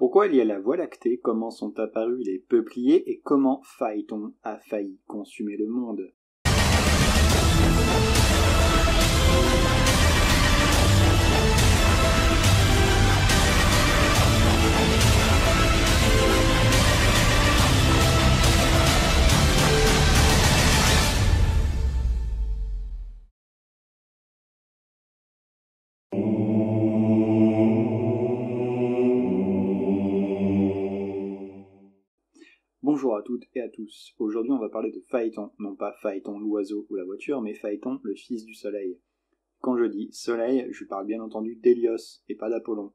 Pourquoi il y a la Voie lactée, comment sont apparus les peupliers et comment Phaéton a failli consumer le monde. Bonjour à toutes et à tous. Aujourd'hui on va parler de Phaéton, non pas Phaéton l'oiseau ou la voiture, mais Phaéton le fils du soleil. Quand je dis soleil, je parle bien entendu d'Hélios et pas d'Apollon.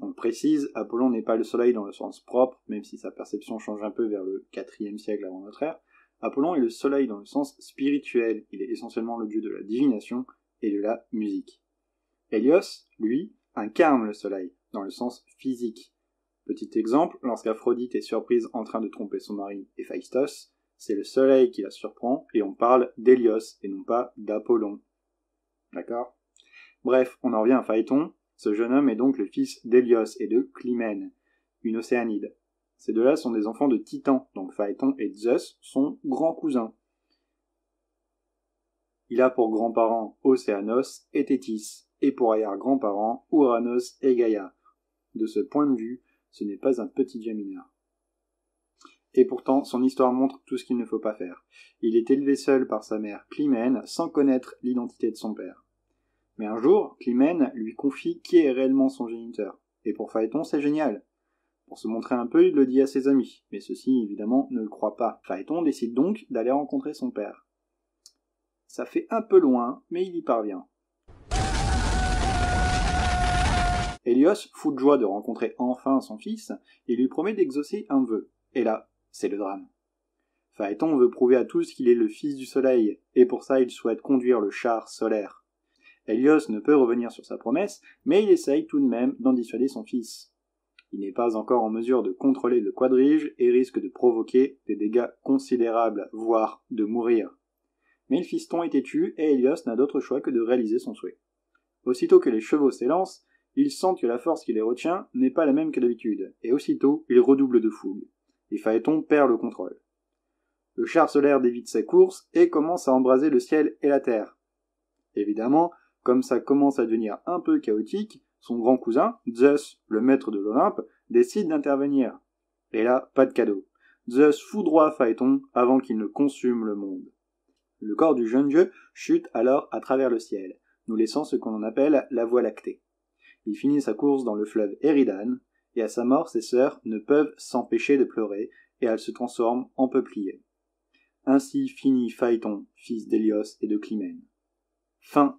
On le précise, Apollon n'est pas le soleil dans le sens propre, même si sa perception change un peu vers le 4e siècle avant notre ère. Apollon est le soleil dans le sens spirituel, il est essentiellement le dieu de la divination et de la musique. Hélios, lui, incarne le soleil, dans le sens physique. Petit exemple, lorsqu'Aphrodite est surprise en train de tromper son mari Héphaïstos, c'est le soleil qui la surprend et on parle d'Hélios et non pas d'Apollon. D'accord ? Bref, on en revient à Phaéton. Ce jeune homme est donc le fils d'Hélios et de Clymène, une océanide. Ces deux-là sont des enfants de Titan, donc Phaéton et Zeus sont grands cousins. Il a pour grands-parents Océanos et Thétis, et pour arrière-grands-parents Ouranos et Gaïa. De ce point de vue, ce n'est pas un petit dieu mineur. Et pourtant, son histoire montre tout ce qu'il ne faut pas faire. Il est élevé seul par sa mère Clymène, sans connaître l'identité de son père. Mais un jour, Clymène lui confie qui est réellement son géniteur. Et pour Phaéton, c'est génial. Pour se montrer un peu, il le dit à ses amis, mais ceux-ci, évidemment, ne le croient pas. Phaéton décide donc d'aller rencontrer son père. Ça fait un peu loin, mais il y parvient. Hélios, fou de joie de rencontrer enfin son fils, et lui promet d'exaucer un vœu. Et là, c'est le drame. Phaéton veut prouver à tous qu'il est le fils du soleil, et pour ça il souhaite conduire le char solaire. Hélios ne peut revenir sur sa promesse, mais il essaye tout de même d'en dissuader son fils. Il n'est pas encore en mesure de contrôler le quadrige et risque de provoquer des dégâts considérables, voire de mourir. Mais le fiston est têtu et Hélios n'a d'autre choix que de réaliser son souhait. Aussitôt que les chevaux s'élancent, ils sentent que la force qui les retient n'est pas la même que d'habitude, et aussitôt ils redoublent de fougue. Et Phaéton perd le contrôle. Le char solaire dévie sa course et commence à embraser le ciel et la terre. Évidemment, comme ça commence à devenir un peu chaotique, son grand cousin, Zeus, le maître de l'Olympe, décide d'intervenir. Et là, pas de cadeau. Zeus foudroie Phaéton avant qu'il ne consume le monde. Le corps du jeune dieu chute alors à travers le ciel, nous laissant ce qu'on appelle la Voie lactée. Il finit sa course dans le fleuve Éridane, et à sa mort, ses sœurs ne peuvent s'empêcher de pleurer, et elles se transforment en peupliers. Ainsi finit Phaéton, fils d'Hélios et de Clymène. Fin.